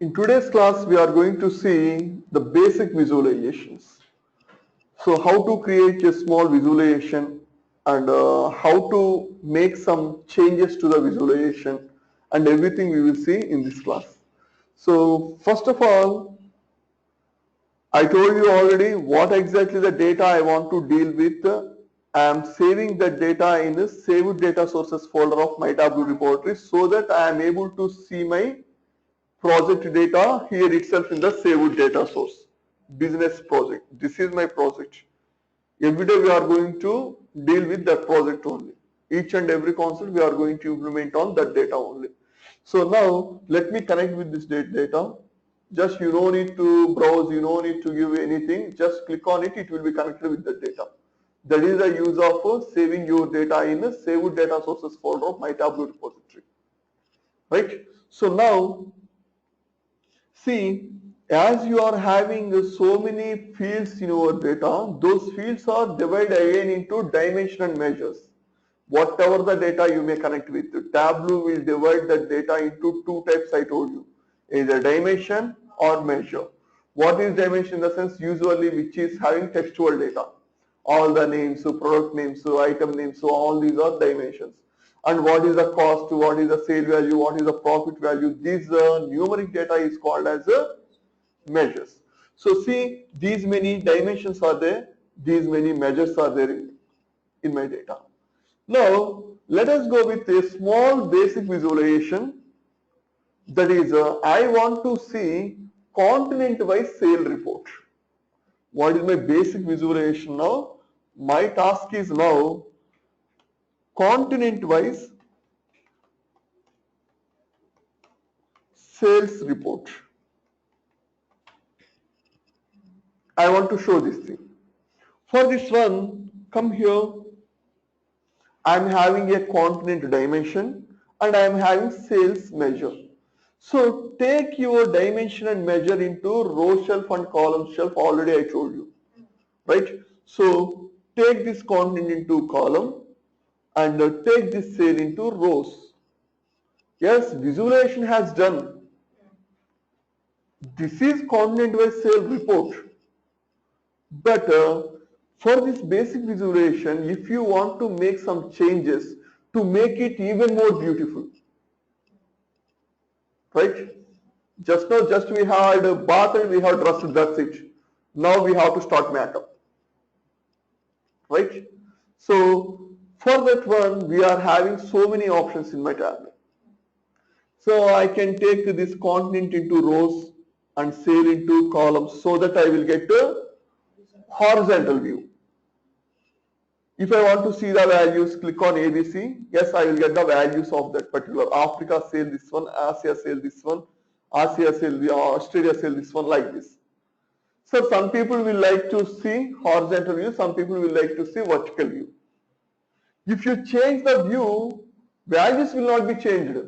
In today's class, we are going to see the basic visualizations. So how to create a small visualization and how to make some changes to the visualization and everything we will see in this class. So first of all, I told you already what exactly the data I want to deal with. I am saving the data in the saved data sources folder of my Tableau repository so that I am able to see my project data here itself in the saved data source. Business project. This is my project. Every day we are going to deal with that project only. Each and every concept we are going to implement on that data only. So now let me connect with this data. Just you don't need to browse, you don't need to give anything. Just click on it, it will be connected with the data. That is the use of saving your data in a saved data sources folder of my Tableau repository. Right? So now see, as you are having so many fields in your data, those fields are divided again into dimension and measures. Whatever the data you may connect with, Tableau will divide the data into two types I told you, either dimension or measure. What is dimension in the sense usually which is having textual data. All the names, so product names, so item names, so all these are dimensions. And what is the cost, what is the sale value, what is the profit value, this numeric data is called as measures. So see, these many dimensions are there, these many measures are there in my data. Now, let us go with a small basic visualization. That is, I want to see continent-wise sale report. What is my basic visualization now? My task is now continent-wise sales report. I want to show this thing. For this one, come here. I am having a continent dimension and I am having sales measure. So take your dimension and measure into row shelf and column shelf. Already I told you, right? So take this continent into column and take this sale into rows. Yes, visualization has done. This is continent-wise sale report. But for this basic visualization, if you want to make some changes to make it even more beautiful, right? Just now, just we had a bath and we have dressed, that's it. Now we have to start makeup, right? So for that one, we are having so many options in my tablet. So I can take this continent into rows and sale into columns so that I will get a horizontal view. If I want to see the values, click on ABC. Yes, I will get the values of that particular Africa sale this one, Asia sale this one, Asia sale, Australia sale this one, like this. So some people will like to see horizontal view, some people will like to see vertical view. If you change the view, values will not be changed.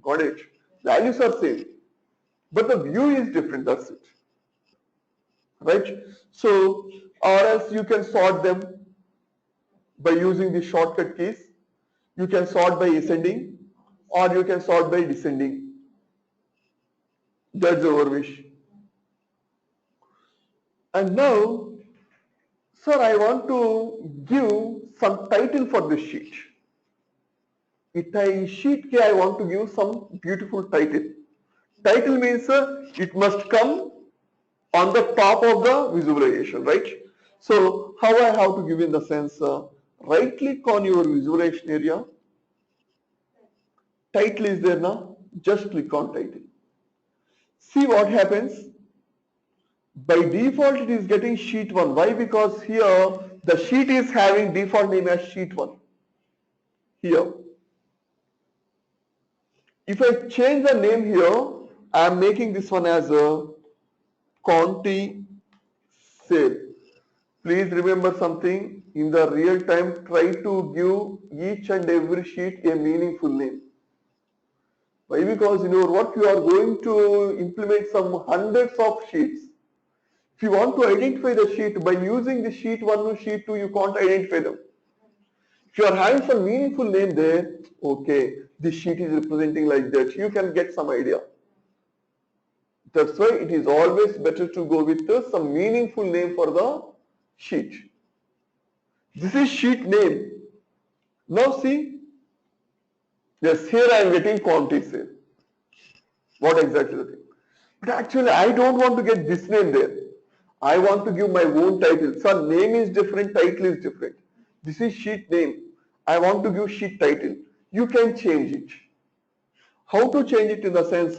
Got it? Values are same, but the view is different, that's it. Right? So, or else you can sort them by using the shortcut keys. You can sort by ascending or you can sort by descending. That's our wish. And now, sir, I want to give some title for this sheet. Sheet I want to give some beautiful title. Title means it must come on the top of the visualization, right? So how I have to give in the sense, right click on your visualization area. Title is there now. Just click on title. See what happens. By default, it is getting sheet 1. Why? Because here the sheet is having default name as sheet 1. Here. If I change the name here, I am making this one as a Conti sale. Please remember something. In the real time, try to give each and every sheet a meaningful name. Why? Because in your work you are going to implement some hundreds of sheets. If you want to identify the sheet by using the sheet 1 or sheet 2, you can't identify them. If you are having some meaningful name there, okay, this sheet is representing like that, you can get some idea. That's why it is always better to go with some meaningful name for the sheet. This is sheet name. Now see, yes, here I am getting quantities here. What exactly the thing? But actually I don't want to get this name there. I want to give my own title. So name is different, title is different. This is sheet name. I want to give sheet title. You can change it. How to change it in the sense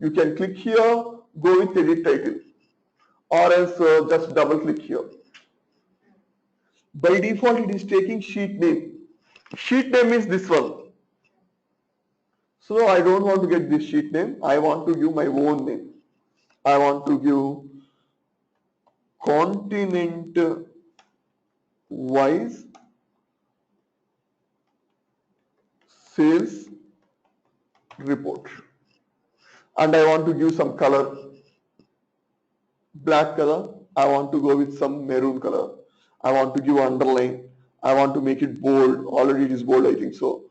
you can click here, go with edit title, or else just double click here. By default it is taking sheet name. Sheet name is this one. So I don't want to get this sheet name. I want to give my own name. I want to give continent wise sales report. And I want to give some color, black color. I want to go with some maroon color. I want to give underline. I want to make it bold. Already it is bold, I think so.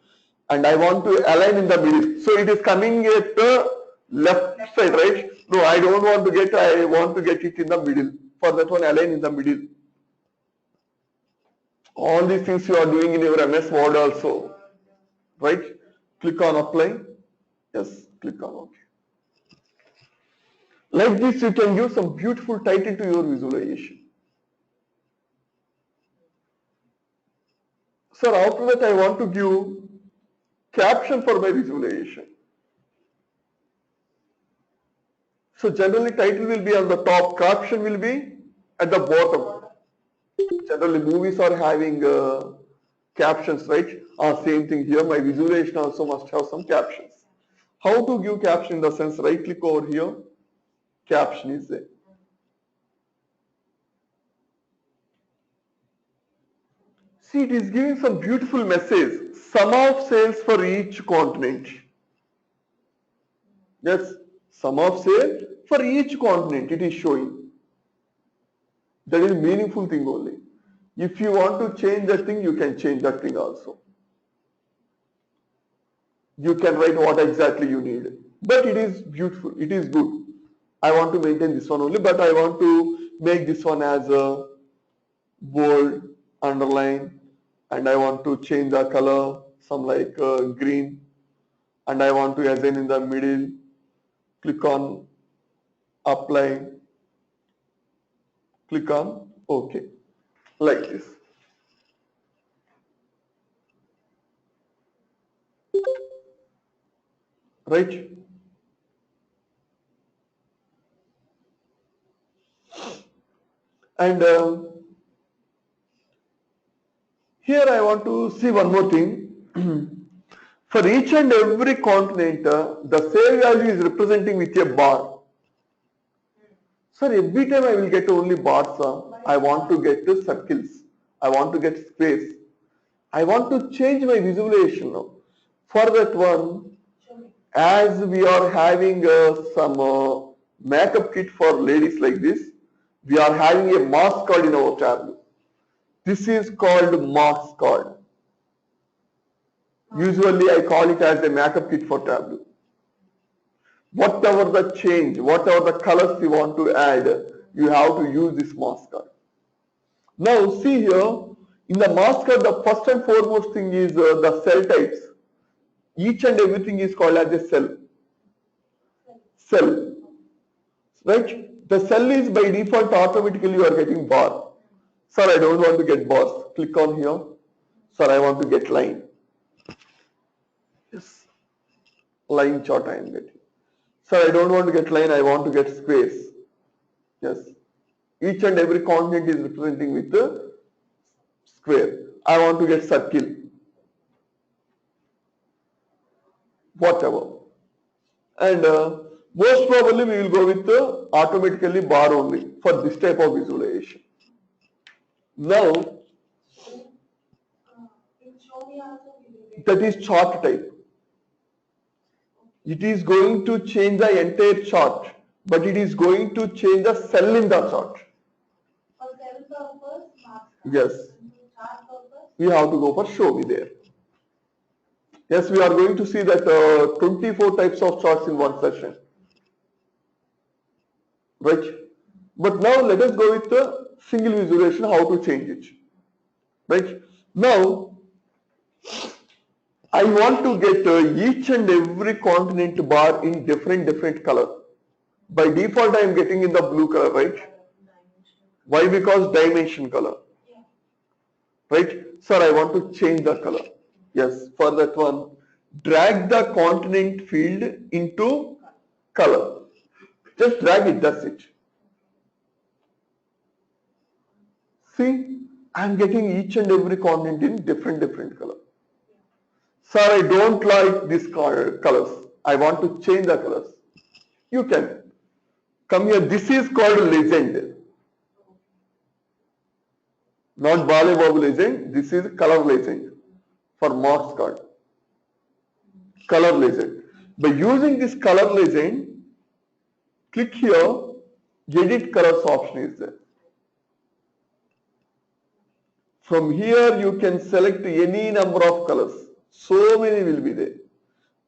And I want to align in the middle. So it is coming at the left side, right? No, I don't want to get, I want to get it in the middle. For that one, align in the middle. All these things you are doing in your MS Word also, right? Click on apply. Yes, click on OK. Like this, you can give some beautiful title to your visualization. Sir, after that I want to give caption for my visualization. So generally title will be on the top, caption will be at the bottom. Generally movies are having captions, right? Same thing here, my visualization also must have some captions. How to give caption in the sense, right click over here, caption is there. See, it is giving some beautiful message. Sum of sales for each continent. Yes, sum of sales for each continent it is showing. That is meaningful thing only. If you want to change that thing, you can change that thing also. You can write what exactly you need. But it is beautiful, it is good. I want to maintain this one only, but I want to make this one as a bold, underline, and I want to change the color, some like green, and I want to assign in the middle. Click on apply, click on OK, like this. Right? And here I want to see one more thing. For each and every continent, the sale value is representing with a bar. Sir, every time I will get only bars. I want to get the circles. I want to get space. I want to change my visualization now. For that one, as we are having some makeup kit for ladies like this, we are having a mask card in our tableau. This is called mask card. Usually I call it as a makeup kit for tableau. Whatever the change, whatever the colors you want to add, you have to use this mask card. Now see here, in the mask card, the first and foremost thing is the cell types. Each and everything is called as a cell. Cell. Right? The cell is by default automatically you are getting bar. Sir, I don't want to get bars. Click on here. Sir, I want to get line. Yes. Line chart I am getting. Sir, I don't want to get line, I want to get squares. Yes. Each and every continent is representing with the square. I want to get circle. Whatever. And most probably we will go with the automatically bar only for this type of visualization. Now, that is chart type. It is going to change the entire chart, but it is going to change the cell in the chart. Yes. We have to go for show me there. Yes, we are going to see that 24 types of charts in one session. right? But now let us go with the single visualization, how to change it, right? Now I want to get each and every continent bar in different color. By default I am getting in the blue color, right? Why? Because dimension color, right? Sir, I want to change the color. Yes, for that one, drag the continent field into color. Just drag it, that's it. See, I am getting each and every continent in different color. Sir, I don't like these colors. I want to change the colors. You can come here. This is called legend, not Bale Babu legend. This is color legend for marks card. Color legend. By using this color legend, click here. Edit colors option is there. From here you can select any number of colors. So many will be there.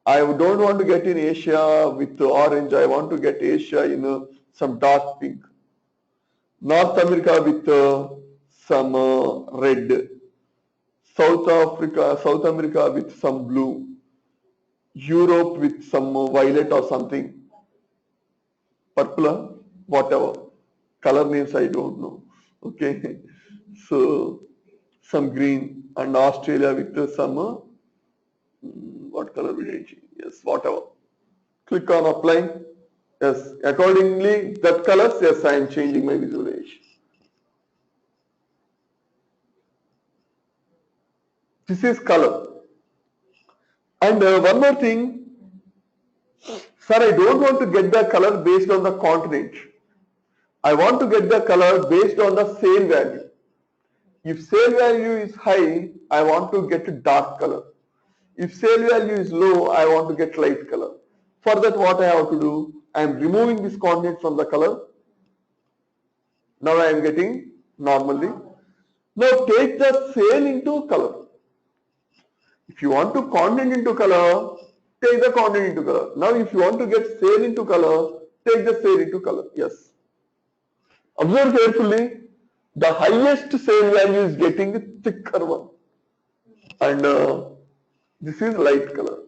I don't want to get in Asia with orange. I want to get Asia in some dark pink. North America with some red. South America with some blue. Europe with some violet or something. Purple, whatever. Color names I don't know. Okay. So some green, and Australia with some what color will it change? Yes, whatever. Click on apply. Yes, accordingly that colors, yes, I am changing my visualization. This is color. And one more thing, sir, I don't want to get the color based on the continent. I want to get the color based on the sale value. If sale value is high, I want to get a dark color. If sale value is low, I want to get light color. For that, what I have to do? I am removing this continent from the color. Now I am getting normally. Now take the sale into color. If you want to continent into color, take the continent into color. Now if you want to get sale into color, take the sale into color. Yes. Observe carefully. The highest sale value is getting the thicker one. And this is light color.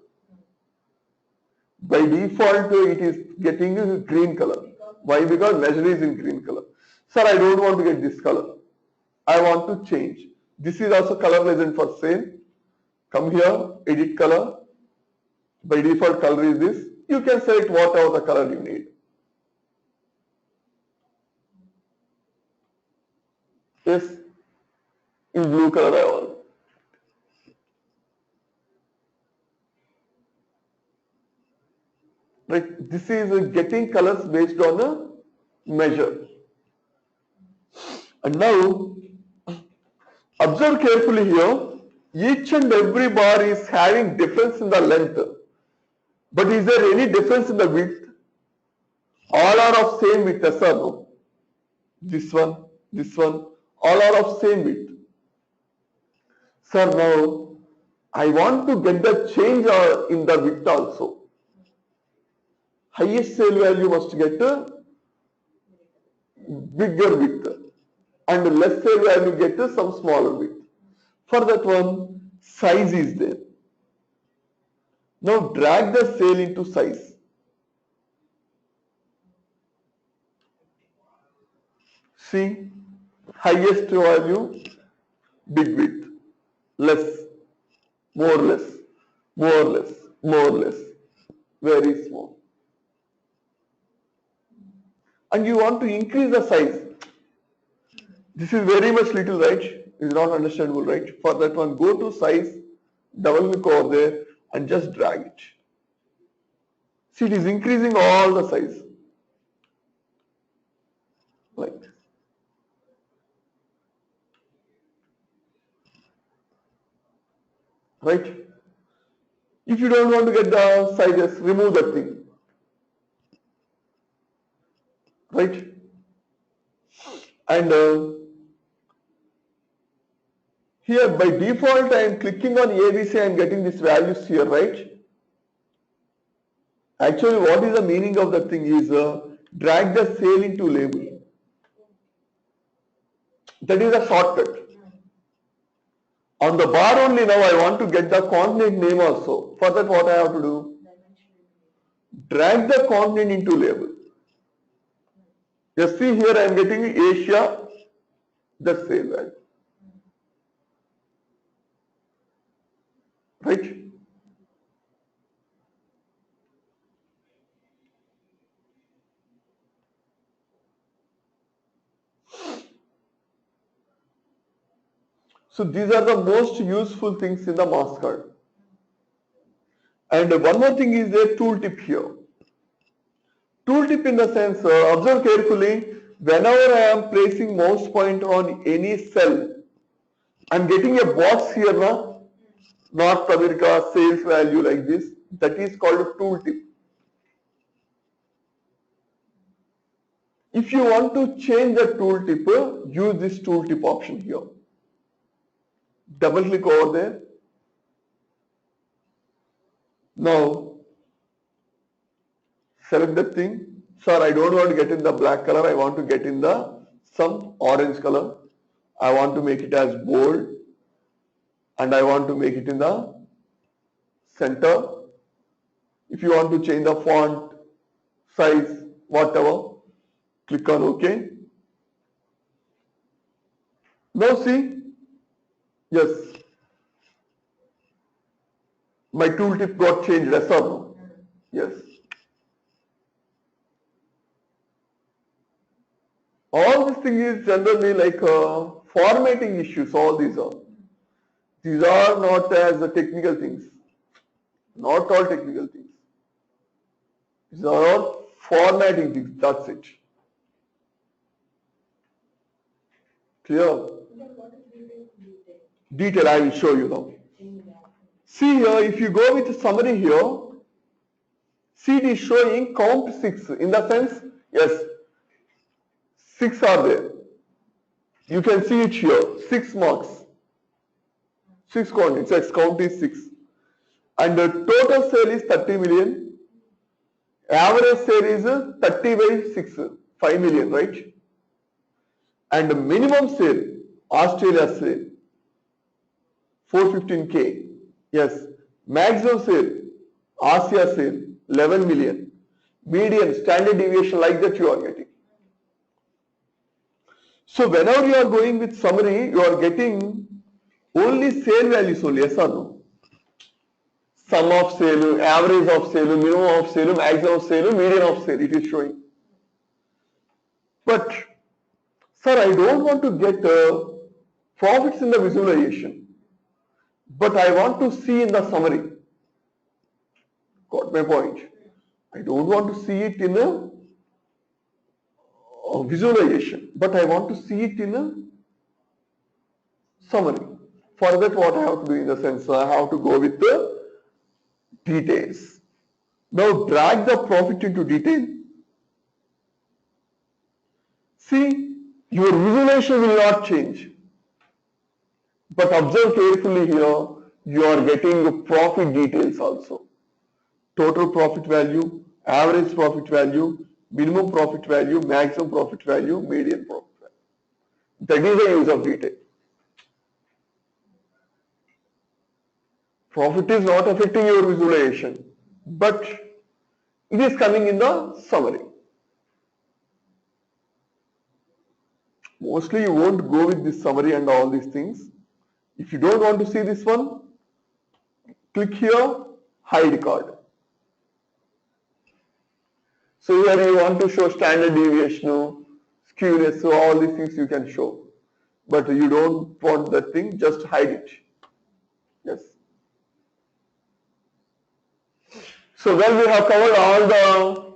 By default, it is getting a green color. Why? Because measure is in green color. Sir, I don't want to get this color. I want to change. This is also color legend for sale. Come here, edit color. By default color is this. You can select whatever the color you need. Yes, in blue color I want. Right, this is getting colors based on a measure. And now, observe carefully here. Each and every bar is having difference in the length. But is there any difference in the width? All are of same width, yes or no? This one, all are of same width. Sir, now I want to get the change in the width also. Highest sale value must get a bigger width, and less sale value get some smaller width. For that one, size is there. Now drag the sale into size. See, highest value, big width, less, more less, more less, more less, very small. And you want to increase the size. This is very much little, right? Is not understandable, right? For that one, go to size, double click over there and just drag it. See, it is increasing all the size. Like this. Right? If you don't want to get the sizes, remove that thing. Right? And here by default I am clicking on ABC, I am getting these values here, right? Actually, what is the meaning of that thing is drag the cell into label. That is a shortcut. On the bar only now I want to get the continent name also. For that what I have to do? Drag the continent into label. Just see here I am getting Asia, the same value. Right? So these are the most useful things in the mask card. And one more thing is a tooltip here. Tooltip in the sense, observe carefully, whenever I am placing mouse point on any cell, I am getting a box here now, North America sales value like this, that is called a tooltip. If you want to change the tooltip, use this tooltip option here. Double click over there. Now, select the thing. Sir, I don't want to get in the black color. I want to get in the some orange color. I want to make it as bold. And I want to make it in the center. If you want to change the font, size, whatever, click on OK. Now see, yes, my tooltip got changed, yes or no? Yes. All this thing is generally like formatting issues, all these are. These are not as technical things. Not all technical things. These are all formatting things, that's it. Clear? Detail, I will show you now. See here, if you go with summary here, see it is showing count 6. In the sense, yes, 6 are there. You can see it here, 6 marks. 6 count, it says count is 6. And the total sale is 30 million. Average sale is 30 by 6, 5 million, right? And the minimum sale, Australia sale, 415K. Yes. Maximum sale, Asia sale, 11 million. Median, standard deviation like that you are getting. So whenever you are going with summary, you are getting only sale values only, yes or no? Sum of sale, average of sale, minimum of sale, maximum of sale, median of sale, it is showing. But, sir, I don't want to get profits in the visualization, but I want to see in the summary. Got my point? I don't want to see it in a visualization, but I want to see it in a summary. For that, what I have to do in the sense, I have to go with the details. Now drag the profit into detail. See, your visualization will not change. But observe carefully here, you are getting profit details also. Total profit value, average profit value, minimum profit value, maximum profit value, median profit value. That is the use of detail. Profit is not affecting your visualization, but it is coming in the summary. Mostly you won't go with this summary and all these things. If you don't want to see this one, click here, hide card. So here you want to show standard deviation, skewness, so all these things you can show. But you don't want that thing, just hide it. Yes. So well, we have covered all the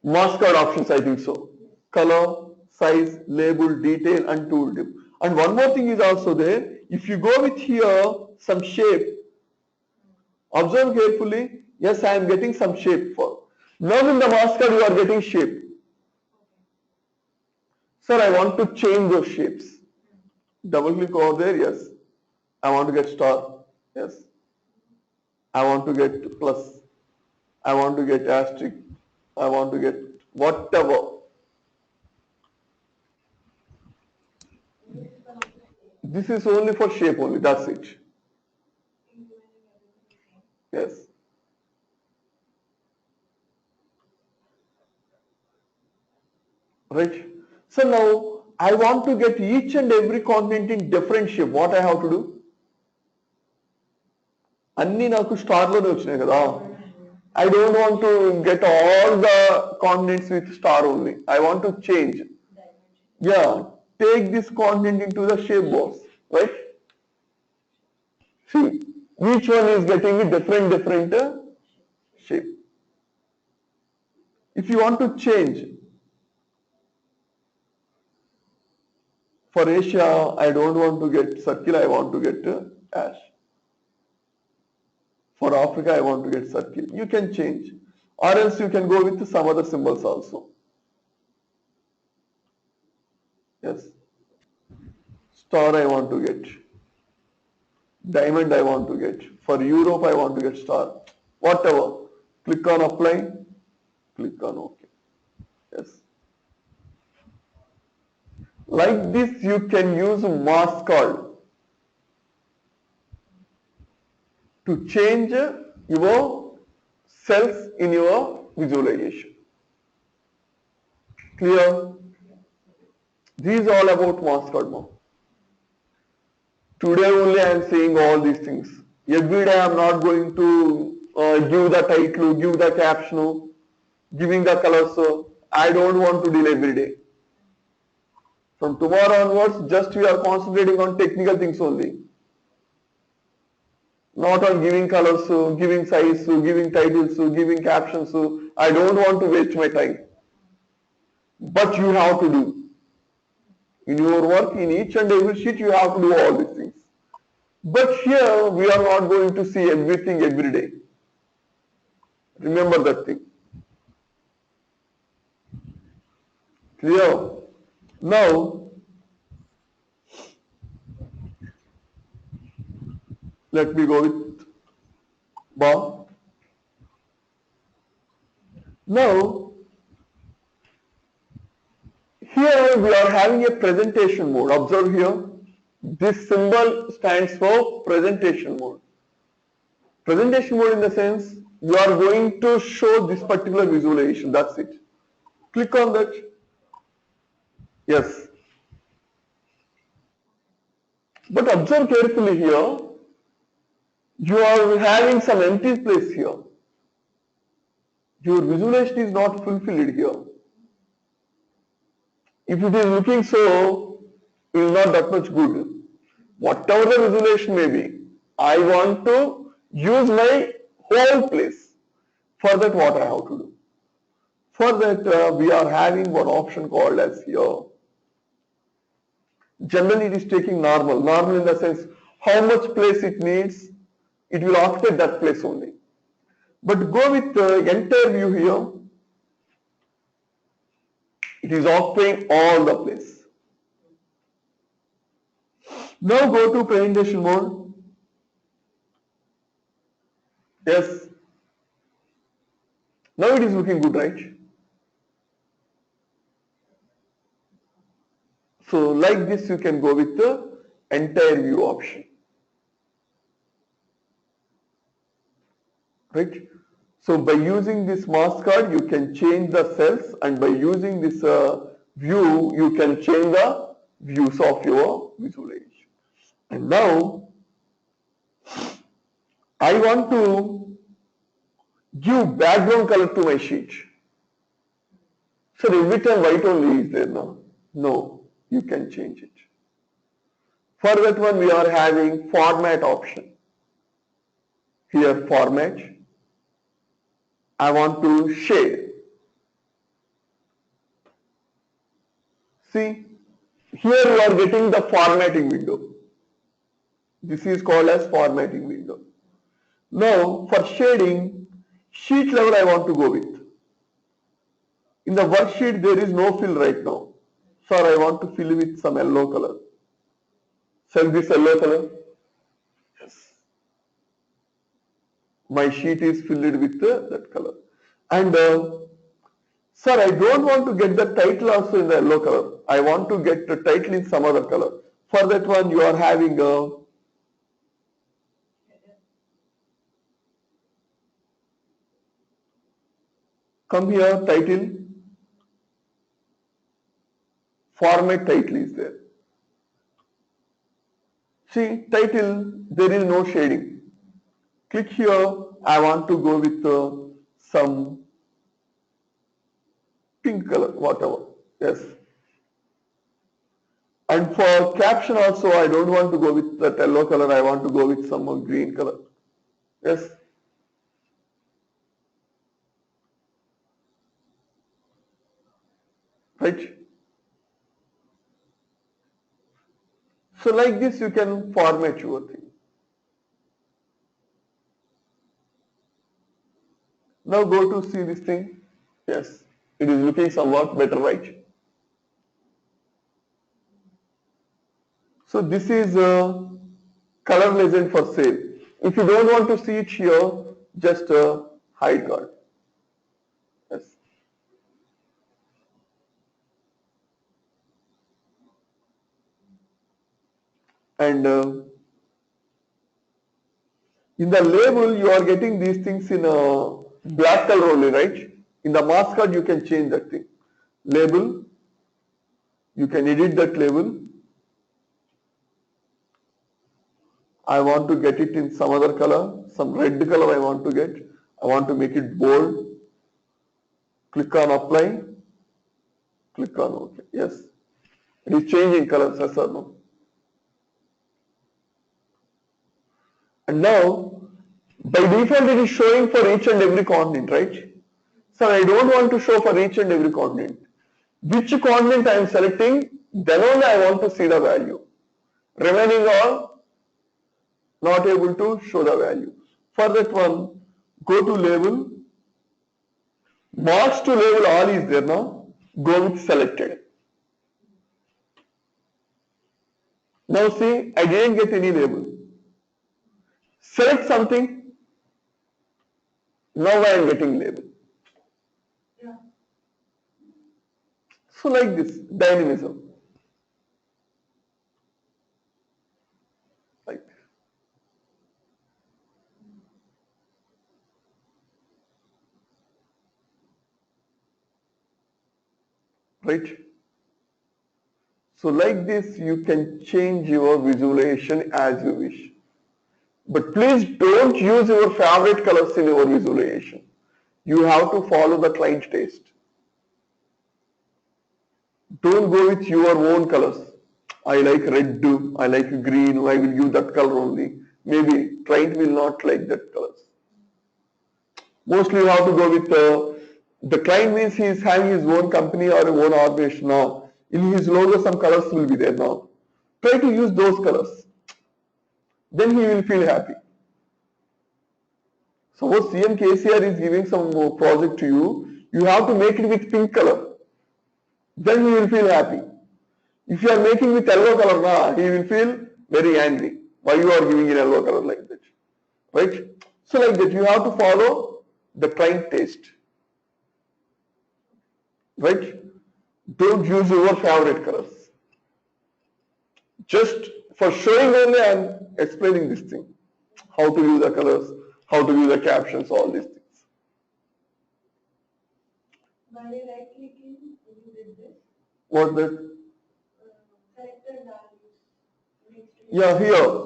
mask card options, I think so. Color, size, label, detail and tooltip. And one more thing is also there. If you go with here some shape, observe carefully. Yes, I am getting some shape for. Now in the mask card you are getting shape. Sir, I want to change those shapes. Double click over there. Yes. I want to get star. Yes. I want to get plus. I want to get asterisk. I want to get whatever. This is only for shape only, that's it. Yes. Right. So now I want to get each and every component in different shape. What I have to do? అన్నీ నాకు స్టార్లోనే వచ్చినాయి కదా. I don't want to get all the coordinates with star only. I want to change. Yeah, take this coordinate into the shape box, right? See, each one is getting a different shape. If you want to change, for Asia, I don't want to get circle, I want to get ash. For Africa, I want to get circle. You can change. Or else you can go with some other symbols also. Yes. Star I want to get. Diamond I want to get. For Europe I want to get star. Whatever. Click on apply. Click on OK. Yes. Like this you can use mask card to change your cells in your visualization. Clear? This is all about mask card now. Today only I am saying all these things. Every day I am not going to give the title, give the caption, giving the colors. I don't want to deal every day. From tomorrow onwards, just we are concentrating on technical things only. Not on giving colors, giving size, giving titles, giving captions. I don't want to waste my time. But you have to do. In your work, in each and every sheet, you have to do all these things. But here we are not going to see everything every day. Remember that thing. Clear? Now, let me go with bar. Now, here we are having a presentation mode. Observe here. This symbol stands for presentation mode. Presentation mode in the sense you are going to show this particular visualization. That's it. Click on that. Yes. But observe carefully here. You are having some empty place here. Your visualization is not fulfilled here. If it is looking so, it is not that much good. Whatever the visualization may be, I want to use my whole place. For that, what I have to do? For that, we are having one option called as here. Generally, it is taking normal. Normal in the sense, how much place it needs, it will occupy that place only. But go with the entire view here. It is occupying all the place. Now go to presentation mode. Yes. Now it is looking good, right? So like this, you can go with the entire view option. Right? So by using this mask card, you can change the cells, and by using this view, you can change the views of your visualization. And now, I want to give background color to my sheet. So every time white only is there now. No, you can change it. For that one, we are having format option. Here, format. I want to shade. See, here you are getting the formatting window. This is called as formatting window. Now, for shading, sheet level I want to go with. In the worksheet, there is no fill right now. Sir, I want to fill with some yellow color. Select this yellow color. Yes. My sheet is filled with that color. And Sir, I don't want to get the title also in the yellow color. I want to get the title in some other color. For that one, you are having a come here, title, format title is there. See, title, there is no shading. Click here, I want to go with some pink color, whatever. Yes. And for caption also, I don't want to go with that yellow color, I want to go with some more green color. Yes. Right. So like this, you can format your thing. Now go to see this thing. Yes, it is looking somewhat better, right? So this is a color legend for sale. If you don't want to see it here, just hide card. Yes. And in the label, you are getting these things in a black color only, right? In the mask card, you can change that thing. Label, you can edit that label. I want to get it in some other color, some red color I want to get. I want to make it bold. Click on apply. Click on OK. Yes. It is changing colors, yes or no? And now, by default, it is showing for each and every continent, right? So I don't want to show for each and every continent. Which continent I am selecting, then only I want to see the value. Remaining all, not able to show the value. For that one, go to label, marks to label all is there now, go with selected. Now see, I didn't get any label. Select something, now I am getting label. So like this, dynamism. Like this. Right? So like this, you can change your visualization as you wish. But please don't use your favorite colors in your visualization. You have to follow the client taste. Don't go with your own colors. I like red, I like green, I will use that color only. Maybe client will not like that colors. Mostly you have to go with the client means he is having his own company or own organization now. In his logo some colors will be there now. Try to use those colors. Then he will feel happy. Suppose CM KCR is giving some project to you, you have to make it with pink color. Then he will feel happy. If you are making with yellow color, he will feel very angry. Why you are giving in yellow color like that? Right? So like that, you have to follow the client taste. Right? Don't use your favorite colors. Just for showing only, I am explaining this thing. How to use the colors, how to use the captions, all these things. By right clicking, you did this. What that? Selected values. Yeah, here.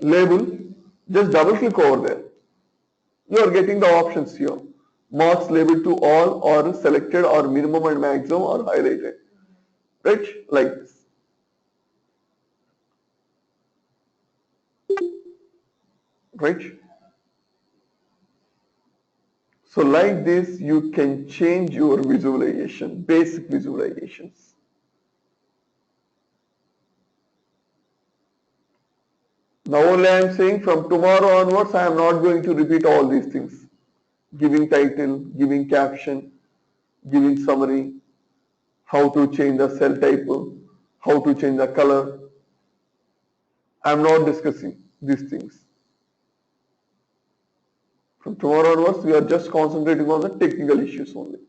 Label. Just double click over there. You are getting the options here. Marks labeled to all or selected or minimum and maximum or highlighted. Right? Like this. Right? So like this, you can change your visualization, basic visualizations. Now only I am saying from tomorrow onwards, I am not going to repeat all these things. Giving title, giving caption, giving summary, how to change the cell type, how to change the color. I am not discussing these things. From tomorrow onwards, we are just concentrating on the technical issues only.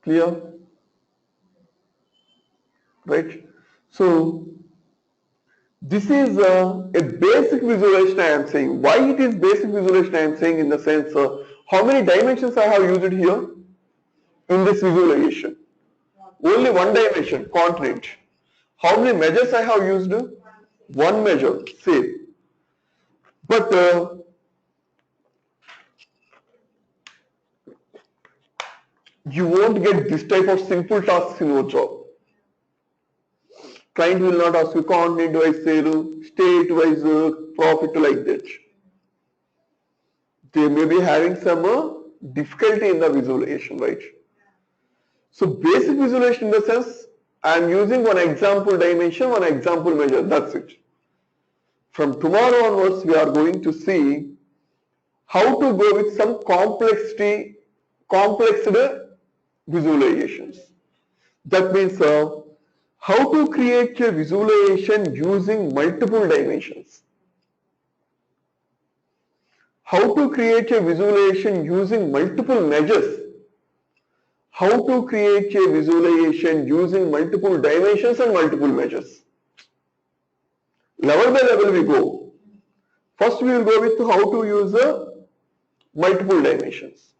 Clear? Right? So this is a basic visualization I am saying. Why it is basic visualization I am saying in the sense how many dimensions I have used here in this visualization? Only one dimension, continent. How many measures I have used? One measure, same. But you won't get this type of simple tasks in your job. Client will not ask you continent wise sale, state wise profit like that. They may be having some difficulty in the visualization, right? So basic visualization in the sense I am using one example dimension, one example measure, that's it. From tomorrow onwards we are going to see how to go with some complex visualizations. That means how to create a visualization using multiple dimensions. How to create a visualization using multiple measures. How to create a visualization using multiple dimensions and multiple measures. Level by level we go. First we will go with how to use multiple dimensions.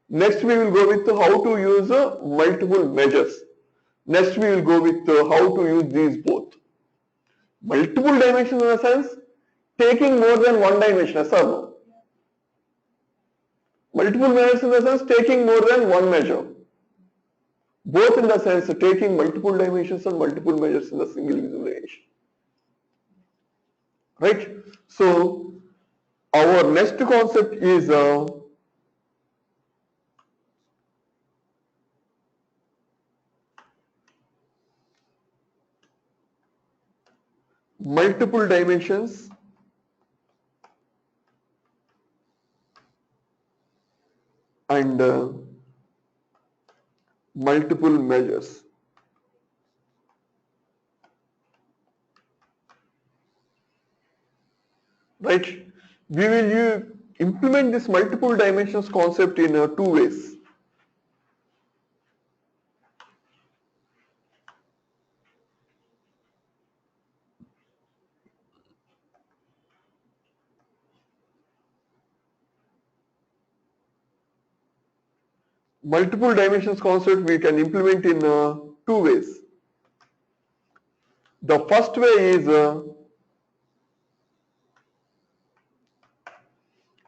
Next we will go with how to use multiple measures. Next we will go with how to use these both. Multiple dimensions in a sense, taking more than one dimension, yes or no? Multiple measures in the sense, taking more than one measure. Both in the sense, taking multiple dimensions and multiple measures in the single visualization. Right? So, our next concept is multiple dimensions and multiple measures. Right? We will implement this multiple dimensions concept in two ways. Multiple dimensions concept we can implement in two ways. The first way is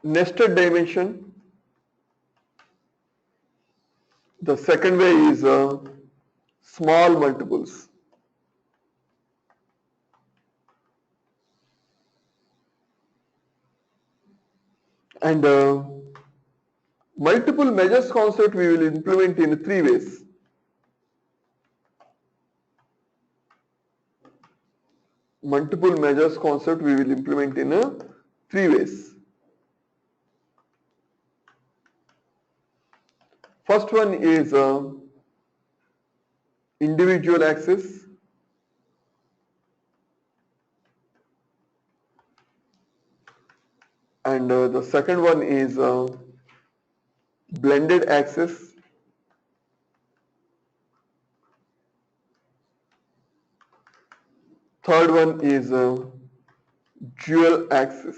nested dimension. The second way is small multiples. And multiple measures concept we will implement in three ways. Multiple measures concept we will implement in three ways. First one is individual axis. And the second one is blended axis. Third one is dual axis.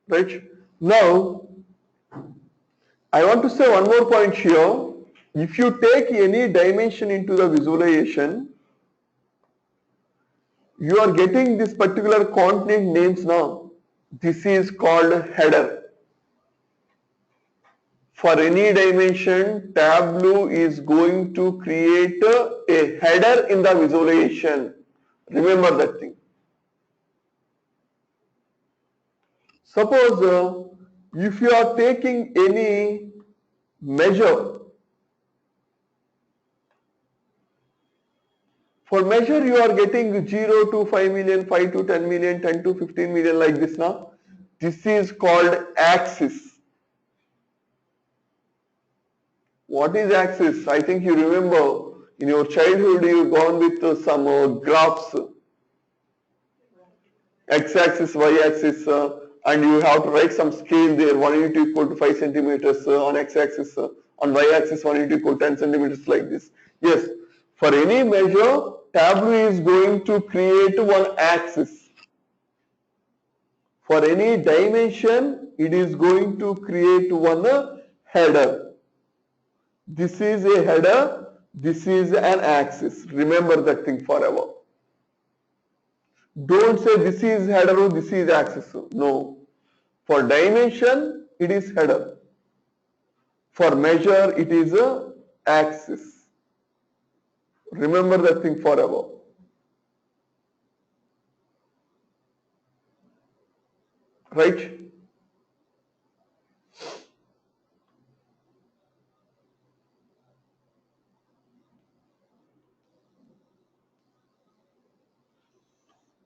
Right? Now, I want to say one more point here. If you take any dimension into the visualization, you are getting this particular continent names now. This is called header. For any dimension, Tableau is going to create a header in the visualization. Remember that thing. Suppose if you are taking any measure For measure you are getting 0 to 5 million, 5 to 10 million, 10 to 15 million like this now. This is called axis. What is axis? I think you remember in your childhood you gone with some graphs, x-axis, y-axis, and you have to write some scale there. 1 unit equal to 5 centimeters on x-axis, on y-axis 1 unit equal to 10 centimeters like this. Yes, for any measure, Tableau is going to create one axis. For any dimension, it is going to create one header. This is a header, this is an axis. Remember that thing forever. Don't say this is header or this is axis. No. For dimension, it is header. For measure, it is a axis. Remember that thing forever. Right?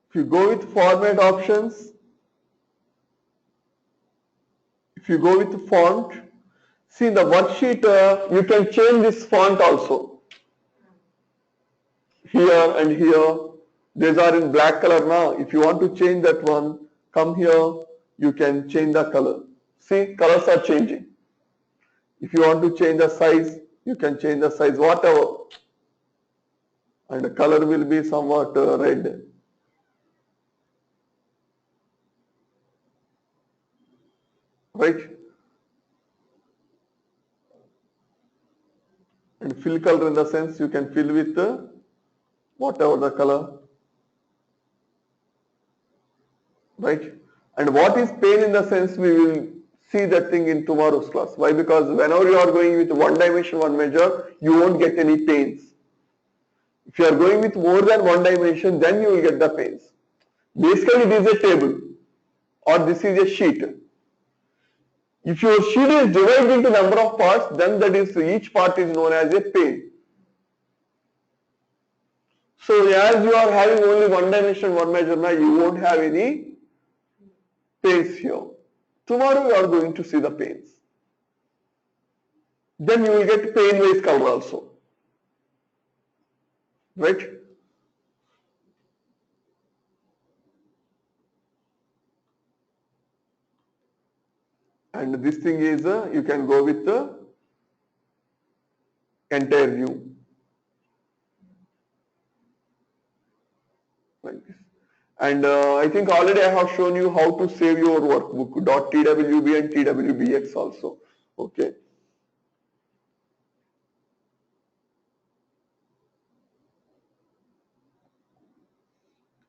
If you go with format options, if you go with font, see in the worksheet, you can change this font also. Here and here, these are in black color now. If you want to change that one, come here, you can change the color. See, colors are changing. If you want to change the size, you can change the size, whatever. And the color will be somewhat red. Right? And fill color in the sense you can fill with whatever the color. Right? And what is pane in the sense we will see that thing in tomorrow's class. Why? Because whenever you are going with one dimension, one measure, you won't get any panes. If you are going with more than one dimension, then you will get the panes. Basically, it is a table or this is a sheet. If your sheet is divided into number of parts, then that is each part is known as a pane. So as you are having only one dimension, one measure, now you won't have any panes here. Tomorrow you are going to see the panes. Then you will get pane wise color also. Right? And this thing is, you can go with the entire view. Like this. And I think already I have shown you how to save your workbook, .twb and twbx also. Okay.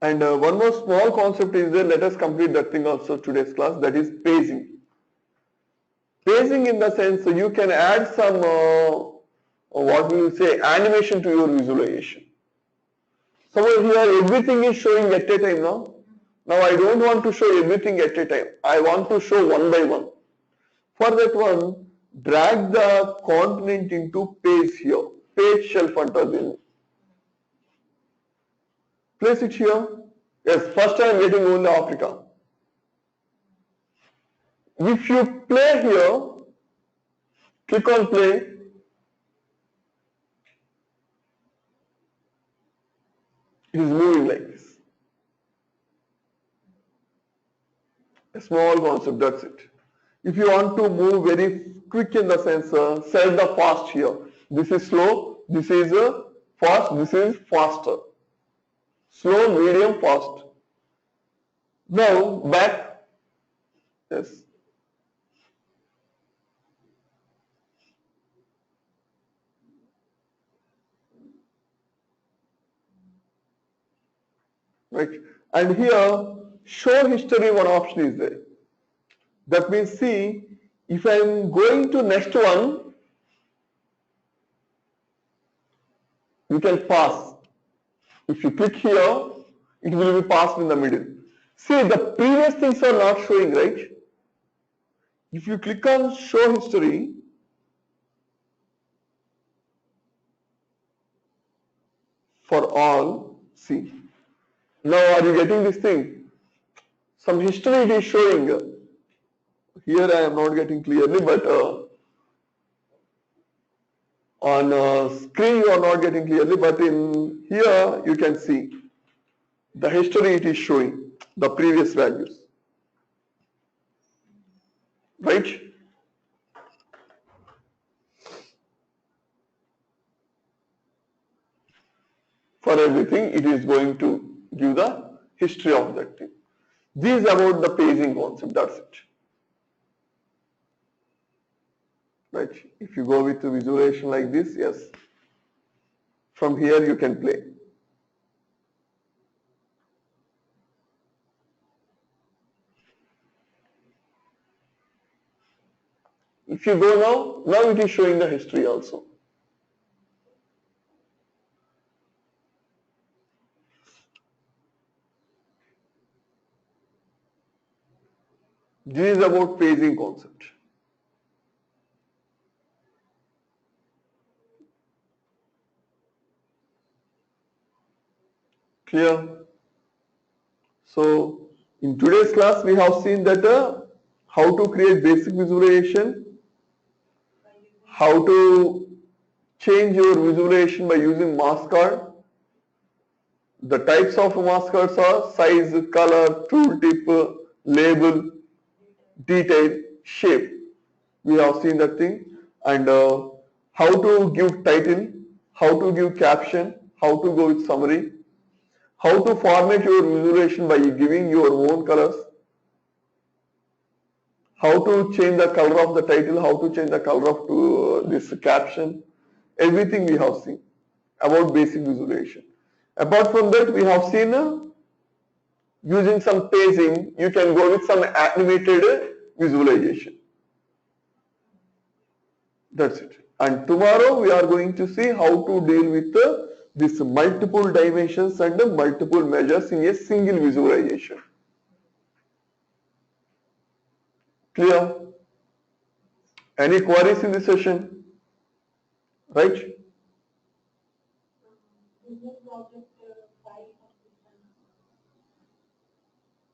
And one more small concept is there. Let us complete that thing also today's class. That is paging. Paging in the sense you can add some what we will say animation to your visualization. Suppose here everything is showing at a time now. Now I don't want to show everything at a time. I want to show one by one. For that one, drag the component into page here. Page shelf under. Place it here. Yes, first I am getting only Africa. If you play here, click on play. It is moving like this. A small concept, that's it. If you want to move very quick in the sense, set the fast here. This is slow, this is fast, this is faster. Slow, medium, fast. Now back. Yes. Right. And here, show history one option is there. That means see, if I am going to next one, you can pass. If you click here, it will be passed in the middle. See, the previous things are not showing, right? If you click on show history, for all. See. Now are you getting this thing? Some history it is showing. Here I am not getting clearly, but on screen you are not getting clearly, but in here you can see the history it is showing, the previous values. Right? For everything it is going to give the history of that thing. This is about the paging concept, that's it. Right? If you go with a visualization like this, yes. From here you can play. If you go now it is showing the history also. This is about paging concept. Clear? So in today's class we have seen that how to create basic visualization, how to change your visualization by using mask card. The types of mask cards are size, color, tooltip, label, detail, shape. We have seen that thing. And how to give title, how to give caption, how to go with summary, how to format your visualization by giving your own colors, how to change the color of the title, how to change the color of this caption. Everything we have seen about basic visualization. Apart from that, we have seen using some paging, you can go with some animated visualization. That's it. And tomorrow we are going to see how to deal with this multiple dimensions and multiple measures in a single visualization. Clear? Any queries in this session? Right?